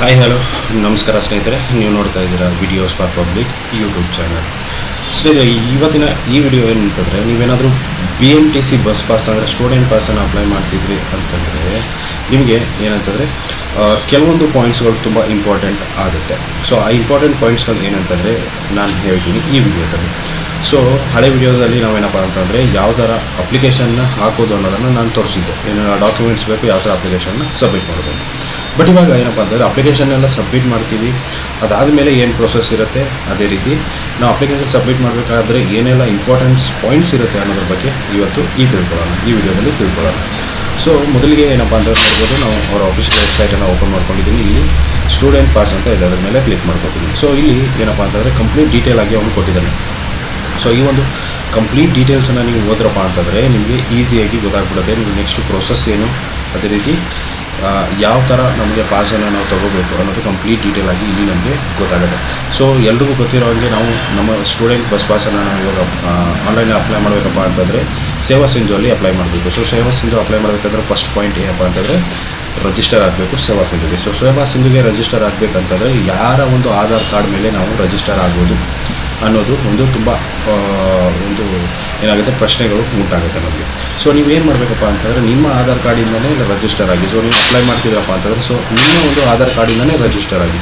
Hi hello ನಮಸ್ಕಾರ ಸ್ನೇಹಿತರೆ, ನೀವು ನೋಡ್ತಾ ಇದ್ದೀರಾ videos for public YouTube channel. ಸ್ನೇಹಿತರೆ, ಇವತ್ತಿನ ಈ ವಿಡಿಯೋ ಏನಂತಂದರೆ, ನೀವೇನಾದರೂ BMTC ಬಸ್ ಪಾಸ್ ಅಂದರೆ ಸ್ಟೂಡೆಂಟ್ ಪಾಸನ್ನು ಅಪ್ಲೈ ಮಾಡ್ತಿದ್ರಿ ಅಂತಂದರೆ ನಿಮಗೆ ಏನಂತಂದರೆ ಕೆಲವೊಂದು ಪಾಯಿಂಟ್ಸ್ಗಳು ತುಂಬ ಇಂಪಾರ್ಟೆಂಟ್ ಆಗುತ್ತೆ. ಸೊ ಆ ಇಂಪಾರ್ಟೆಂಟ್ ಪಾಯಿಂಟ್ಸ್ಗಳು ಏನಂತಂದರೆ ನಾನು ಹೇಳ್ತೀನಿ ಈ ವಿಡಿಯೋದಲ್ಲಿ. ಸೊ ಹಳೆ ವಿಡಿಯೋದಲ್ಲಿ ನಾವೇನಪ್ಪ ಅಂತಂದರೆ ಯಾವ ಥರ ಅಪ್ಲಿಕೇಶನ್ನ ಹಾಕೋದು ಅನ್ನೋದನ್ನು ನಾನು ತೋರಿಸಿದ್ದೆ. ಏನು ಡಾಕ್ಯುಮೆಂಟ್ಸ್ ಬೇಕು, ಯಾವ ಥರ ಅಪ್ಲಿಕೇಶನ್ನ ಸಬ್ಮಿಟ್ ಮಾಡೋದು. ಬಟ್ ಇವಾಗ ಏನಪ್ಪ ಅಂತಂದರೆ ಅಪ್ಲಿಕೇಶನ್ ಎಲ್ಲ ಸಬ್ಮಿಟ್ ಮಾಡ್ತೀವಿ, ಅದಾದಮೇಲೆ ಏನು ಪ್ರೊಸೆಸ್ ಇರುತ್ತೆ ಅದೇ ರೀತಿ ನಾವು ಅಪ್ಲಿಕೇಶನ್ ಸಬ್ಮಿಟ್ ಮಾಡಬೇಕಾದ್ರೆ ಏನೆಲ್ಲ ಇಂಪಾರ್ಟೆಂಟ್ಸ್ ಪಾಯಿಂಟ್ಸ್ ಇರುತ್ತೆ ಅನ್ನೋದ್ರ ಬಗ್ಗೆ ಇವತ್ತು ಈ ವಿಡಿಯೋದಲ್ಲಿ ತಿಳ್ಕೊಳ್ಳೋಣ. ಸೊ ಮೊದಲಿಗೆ ಏನಪ್ಪ ಅಂತ ನೋಡ್ಬೋದು, ನಾವು ಅವರ ಆಫೀಷಿಯಲ್ ವೆಬ್ಸೈಟನ್ನು ಓಪನ್ ಮಾಡ್ಕೊಂಡಿದ್ದೀನಿ. ಇಲ್ಲಿ ಸ್ಟೂಡೆಂಟ್ ಪಾಸ್ ಅಂತ ಇದೆ, ಅದರ ಮೇಲೆ ಕ್ಲಿಕ್ ಮಾಡ್ಕೊತೀನಿ. ಸೊ ಇಲ್ಲಿ ಏನಪ್ಪ ಅಂತಂದರೆ ಕಂಪ್ಲೀಟ್ ಡೀಟೇಲ್ ಆಗಿ ಅವನು ಕೊಟ್ಟಿದ್ದಾನೆ. ಸೊ ಈ ಒಂದು ಕಂಪ್ಲೀಟ್ ಡೀಟೇಲ್ಸನ್ನು ನೀವು ಓದ್ರಪ್ಪ ಅಂತಂದರೆ ನಿಮಗೆ ಈಸಿಯಾಗಿ ಗೊತ್ತಾಗ್ಬಿಡುತ್ತೆ ನೀವು ನೆಕ್ಸ್ಟ್ ಪ್ರೊಸೆಸ್ ಏನು, ಅದೇ ರೀತಿ ಯಾವ ಥರ ನಮಗೆ ಪಾಸನ್ನು ನಾವು ತೊಗೋಬೇಕು ಅನ್ನೋದು ಕಂಪ್ಲೀಟ್ ಡೀಟೇಲ್ ಆಗಿ ಇಲ್ಲಿ ನಮಗೆ ಗೊತ್ತಾಗುತ್ತೆ. ಸೊ ಎಲ್ರಿಗೂ ಗೊತ್ತಿರೋ ಹಾಗೆ ನಾವು ನಮ್ಮ ಸ್ಟೂಡೆಂಟ್ ಬಸ್ ಪಾಸನ್ನು ನಾವು ಇವಾಗ ಆನ್ಲೈನಲ್ಲಿ ಅಪ್ಲೈ ಮಾಡಬೇಕಪ್ಪ ಅಂತಂದರೆ ಸೇವಾ ಸಿಂಧುವಲ್ಲಿ ಅಪ್ಲೈ ಮಾಡಬೇಕು. ಸೊ ಸೇವಾ ಸಿಂಧು ಅಪ್ಲೈ ಮಾಡಬೇಕಂದ್ರೆ ಫಸ್ಟ್ ಪಾಯಿಂಟ್ ಏನಪ್ಪ ಅಂತಂದರೆ ರಿಜಿಸ್ಟರ್ ಆಗಬೇಕು ಸೇವಾ ಸಿಂಧುಗೆ. ಸೊ ಸೇವಾ ಸಿಂಧುಗೆ ರಿಜಿಸ್ಟರ್ ಆಗಬೇಕಂತಂದರೆ ಯಾರ ಒಂದು ಆಧಾರ್ ಕಾರ್ಡ್ ಮೇಲೆ ನಾವು ರಿಜಿಸ್ಟರ್ ಆಗ್ಬೋದು ಅನ್ನೋದು ಒಂದು ತುಂಬ ಒಂದು ಏನಾಗುತ್ತೆ ಪ್ರಶ್ನೆಗಳು ಉಂಟಾಗುತ್ತೆ ನಮಗೆ. ಸೊ ನೀವೇನು ಮಾಡಬೇಕಪ್ಪ ಅಂತಂದರೆ ನಿಮ್ಮ ಆಧಾರ್ ಕಾರ್ಡಿಂದಲೇ ರಿಜಿಸ್ಟರ್ ಆಗಿ. ಸೊ ನೀವು ಅಪ್ಲೈ ಮಾಡ್ತಿದ್ರಪ್ಪ ಅಂತಂದರೆ ಸೊ ನಿಮ್ಮ ಒಂದು ಆಧಾರ್ ಕಾರ್ಡಿಂದಲೇ ರಿಜಿಸ್ಟರ್ ಆಗಿ.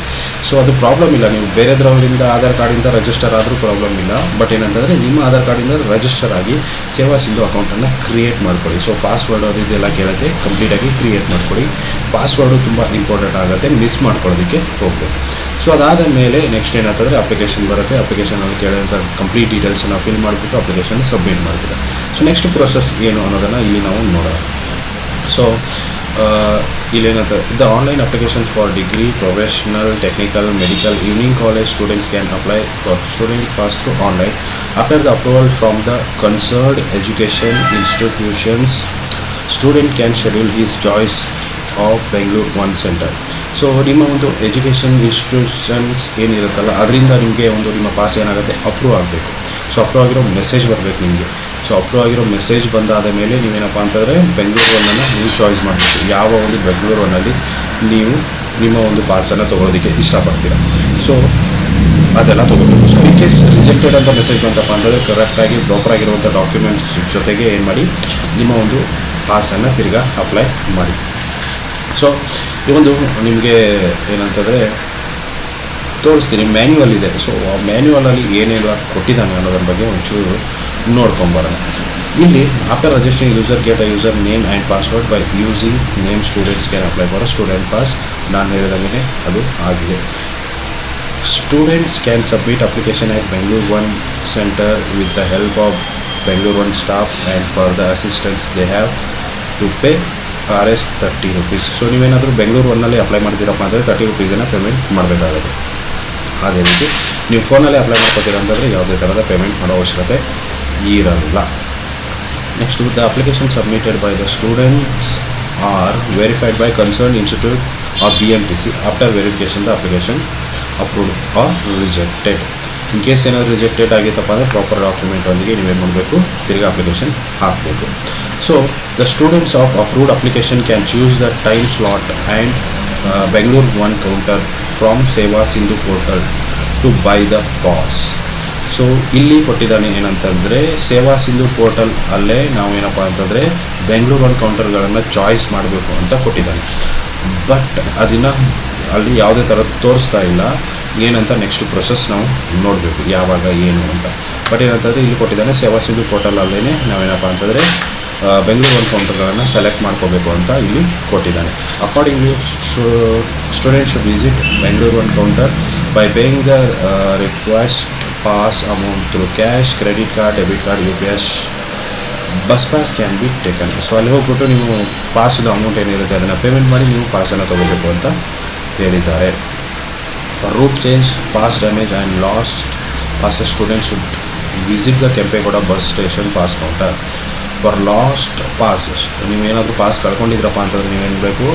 ಸೊ ಅದು ಪ್ರಾಬ್ಲಮ್ ಇಲ್ಲ, ನೀವು ಬೇರೆದ್ರವರಿಂದ ಆಧಾರ್ ಕಾರ್ಡಿಂದ ರಿಜಿಸ್ಟರ್ ಆದರೂ ಪ್ರಾಬ್ಲಮ್ ಇಲ್ಲ. ಬಟ್ ಏನಂತಂದರೆ ನಿಮ್ಮ ಆಧಾರ್ ಕಾರ್ಡಿಂದ ರಿಜಿಸ್ಟರ್ ಆಗಿ ಸೇವಾ ಸಿಂಧು ಅಕೌಂಟನ್ನು ಕ್ರಿಯೇಟ್ ಮಾಡ್ಕೊಳ್ಳಿ. ಸೊ ಪಾಸ್ವರ್ಡ್ ಅದು ಇದೆಲ್ಲ ಕೇಳುತ್ತೆ, ಕಂಪ್ಲೀಟಾಗಿ ಕ್ರಿಯೇಟ್ ಮಾಡ್ಕೊಳ್ಳಿ. ಪಾಸ್ವರ್ಡು ತುಂಬ ಇಂಪಾರ್ಟೆಂಟ್ ಆಗುತ್ತೆ, ಮಿಸ್ ಮಾಡ್ಕೊಳ್ಳೋದಕ್ಕೆ ಹೋಗಬೇಕು. ಸೊ ಅದಾದ ಮೇಲೆ ನೆಕ್ಸ್ಟ್ ಏನಾಗ್ತಂದರೆ ಅಪ್ಲಿಕೇಶನ್ ಬರುತ್ತೆ. ಅಪ್ಲಿಕೇಶನಲ್ಲಿ ಕೇಳಿದಂಥ ಕಂಪ್ಲೀಟ್ ಡೀಟೇಲ್ಸನ್ನು ಫಿಲ್ ಮಾಡಿಬಿಟ್ಟು ಅಪ್ಲಿಕೇಶನ್ ಸಬ್ಮಿಟ್ ಮಾಡ್ತೀವಿ. ಸೊ ನೆಕ್ಸ್ಟ್ ಪ್ರೊಸೆಸ್ ಏನು ಅನ್ನೋದನ್ನು ಇಲ್ಲಿ ನಾವು ನೋಡೋಣ. ಸೊ ಇಲ್ಲೇನಂತ the online application for degree, professional, technical, medical, evening college students can apply for student pass through online after the approval from the concerned education institutions. Student can schedule his choice of Bengaluru one centre. So ನಿಮ್ಮ ಒಂದು education institutions ಏನಿರುತ್ತಲ್ಲ ಅದರಿಂದ ನಿಮಗೆ ಒಂದು ನಿಮ್ಮ pass ಏನಾಗುತ್ತೆ approve ಆಗಬೇಕು. So approve ಆಗಿರೋ message ಬರಬೇಕು ನಿಮಗೆ. ಸೊ ಅಪ್ರೂವ್ ಆಗಿರೋ ಮೆಸೇಜ್ ಬಂದಾದ ಮೇಲೆ ನೀವೇನಪ್ಪ ಅಂತಂದರೆ ಬೆಂಗಳೂರು ಒನ್ನನ್ನು ನೀವು ಚಾಯ್ಸ್ ಮಾಡಬೇಕು. ಯಾವ ಒಂದು ಬೆಂಗಳೂರು ಒನ್ನಲ್ಲಿ ನೀವು ನಿಮ್ಮ ಒಂದು ಪಾಸನ್ನು ತೊಗೊಳೋದಕ್ಕೆ ಇಷ್ಟಪಡ್ತೀರ. ಸೊ ಅದೆಲ್ಲ ತೊಗೋಬೇಕು. ಸೊ ಇನ್ ಕೇಸ್ ರಿಜೆಕ್ಟೆಡ್ ಅಂತ ಮೆಸೇಜ್ ಬಂತಪ್ಪ ಅಂತಂದರೆ ಕರೆಕ್ಟಾಗಿ ಪ್ರಾಪರ್ ಆಗಿರುವಂಥ ಡಾಕ್ಯುಮೆಂಟ್ಸ್ ಜೊತೆಗೆ ಏನು ಮಾಡಿ ನಿಮ್ಮ ಒಂದು ಪಾಸನ್ನು ತಿರ್ಗಾ ಅಪ್ಲೈ ಮಾಡಿ. ಸೊ ಈ ಒಂದು ನಿಮಗೆ ಏನಂತಂದರೆ ತೋರಿಸ್ತೀನಿ, ಮ್ಯಾನ್ಯುವಲ್ ಇದೆ. ಸೊ ಆ ಮ್ಯಾನ್ಯುವಲಲ್ಲಿ ಏನೆಲ್ಲ ಕೊಟ್ಟಿದ್ದಾನೆ ಅನ್ನೋದ್ರ ಬಗ್ಗೆ ಒಂಚೂರು ನೋಡ್ಕೊಂಬರೋಣ. ಇಲ್ಲಿ after registering user get a user name and password by using name students can apply for student pass. ನಾನು ಹೇಳಿದಂಗೆ ಅದು ಆಗಿದೆ. Students can submit application at Bengaluru one centre with the help of Bengaluru one staff and for the assistance they have to pay RS 30 rupees. So ನೀವೇನಾದರೂ ಬೆಂಗಳೂರು ಒನ್ನಲ್ಲಿ apply ಮಾಡ್ತೀರಪ್ಪ ಅಂದರೆ 30 rupees payment ಮಾಡಬೇಕಾಗುತ್ತೆ. ಅದೇ ರೀತಿ ನೀವು ಫೋನಲ್ಲಿ ಅಪ್ಲೈ ಮಾಡ್ಕೋತೀರ ಅಂತಂದರೆ ಯಾವುದೇ ಥರದ ಪೇಮೆಂಟ್ ಮಾಡೋ ಅವಶ್ಯಕತೆ ಇರಲ್ಲ. Next the application submitted by the students are verified by concern institute of BMTC. After verification the application approved or rejected. In case ಏನಾದರೂ ರಿಜೆಕ್ಟೆಡ್ ಆಗಿತ್ತಪ್ಪ ಅಂದರೆ ಪ್ರಾಪರ್ ಡಾಕ್ಯುಮೆಂಟೊಂದಿಗೆ ನೀವೇನು ಮಾಡಬೇಕು, ತಿರ್ಗಿ ಅಪ್ಲಿಕೇಶನ್ ಹಾಕಬೇಕು. So the students of approved application can choose the time slot and Bengaluru one counter from Seva Sindhu portal to buy the pass. So ಇಲ್ಲಿ ಕೊಟ್ಟಿದ್ದಾನೆ ಏನಂತಂದರೆ ಸೇವಾ ಸಿಂಧು ಪೋರ್ಟಲ್ ಅಲ್ಲೇ ನಾವು ಏನಪ್ಪ ಅಂತಂದರೆ ಬೆಂಗಳೂರು ಒನ್ ಕೌಂಟರ್ಗಳನ್ನು ಚಾಯ್ಸ್ ಮಾಡಬೇಕು ಅಂತ ಕೊಟ್ಟಿದ್ದಾನೆ. ಬಟ್ ಅದನ್ನು ಅಲ್ಲಿ ಯಾವುದೇ ಥರದ್ದು ತೋರಿಸ್ತಾ ಇಲ್ಲ. ಏನಂತ ನೆಕ್ಸ್ಟ್ ಪ್ರೊಸೆಸ್ ನಾವು ನೋಡಬೇಕು ಯಾವಾಗ ಏನು ಅಂತ. ಬಟ್ ಏನಂತಂದರೆ ಇಲ್ಲಿ ಕೊಟ್ಟಿದ್ದಾನೆ ಸೇವಾ ಸಿಂಧು ಪೋರ್ಟಲಲ್ಲೇ ನಾವೇನಪ್ಪ ಅಂತಂದರೆ ಬೆಂಗಳೂರು ಒನ್ ಕೌಂಟರ್ಗಳನ್ನು ಸೆಲೆಕ್ಟ್ ಮಾಡ್ಕೋಬೇಕು ಅಂತ ಇಲ್ಲಿ ಕೊಟ್ಟಿದ್ದಾನೆ. Accordingly student should visit Bengaluru one counter by paying the request pass amount through cash, credit card, debit card, UPS. Bus pass can be taken. So ಅಲ್ಲಿ ಹೋಗ್ಬಿಟ್ಟು ನೀವು ಪಾಸ್ದು ಅಮೌಂಟ್ ಏನಿರುತ್ತೆ ಅದನ್ನು ಪೇಮೆಂಟ್ ಮಾಡಿ ನೀವು ಪಾಸನ್ನು ತೊಗೋಬೇಕು ಅಂತ ಹೇಳಿದ್ದಾರೆ. For route change, pass damage and last passes student should visit the Kempegowda bus station pass counter. For last passes, ನೀವೇನಾದರೂ ಪಾಸ್ ಕಳ್ಕೊಂಡಿದ್ರಪ್ಪ ಅಂತಂದರೆ ನೀವೇನು ಬೇಕು,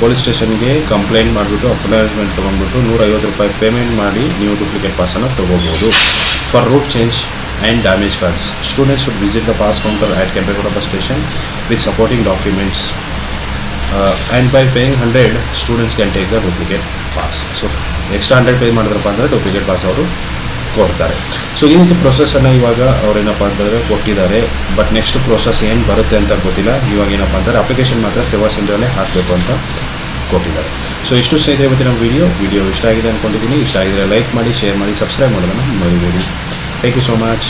ಪೊಲೀಸ್ ಸ್ಟೇಷನ್ಗೆ ಕಂಪ್ಲೇಂಟ್ ಮಾಡಿಬಿಟ್ಟು ಅಕ್ನಾಲೇಜ್ಮೆಂಟ್ ತೊಗೊಂಡ್ಬಿಟ್ಟು 150 ರೂಪಾಯಿ ಪೇಮೆಂಟ್ ಮಾಡಿ ನೀವು ಡೂಪ್ಲಿಕೇಟ್ ಪಾಸನ್ನು ತೊಗೋಬೋದು. For route change and damage cards, students should visit the pass counter at Kempegowda bus station with supporting documents and by paying 100 students can take the duplicate pass. So extra 100 pay ಮಾಡಿದ್ರಪ್ಪ ಅಂದರೆ duplicate pass ಅವರು ಕೊಡ್ತಾರೆ. So ಈ ರೀತಿ ಪ್ರೊಸೆಸನ್ನು ಇವಾಗ ಅವ್ರೇನಪ್ಪ ಅಂತಂದರೆ ಕೊಟ್ಟಿದ್ದಾರೆ. But next process ಏನು ಬರುತ್ತೆ ಅಂತ ಗೊತ್ತಿಲ್ಲ. ಇವಾಗ ಏನಪ್ಪ ಅಂತಂದರೆ ಅಪ್ಲಿಕೇಶನ್ ಮಾತ್ರ ಸೇವಾ ಸಿಂಧುವಲ್ಲೇ ಹಾಕಬೇಕು ಅಂತ ಕೊಟ್ಟಿದ್ದಾರೆ. ಸೊ ಇಷ್ಟು ಸ್ನೇಹಿತರೆ ಇವತ್ತಿನ ವಿಡಿಯೋ ಇಷ್ಟ ಆಗಿದೆ ಅಂದ್ಕೊಂಡಿದ್ದೀನಿ. ಇಷ್ಟ ಆಗಿದ್ರೆ ಲೈಕ್ ಮಾಡಿ, ಶೇರ್ ಮಾಡಿ, ಸಬ್ಸ್ಕ್ರೈಬ್ ಮಾಡೋದನ್ನು ಮರಿಬೇಡಿ. Thank you so much.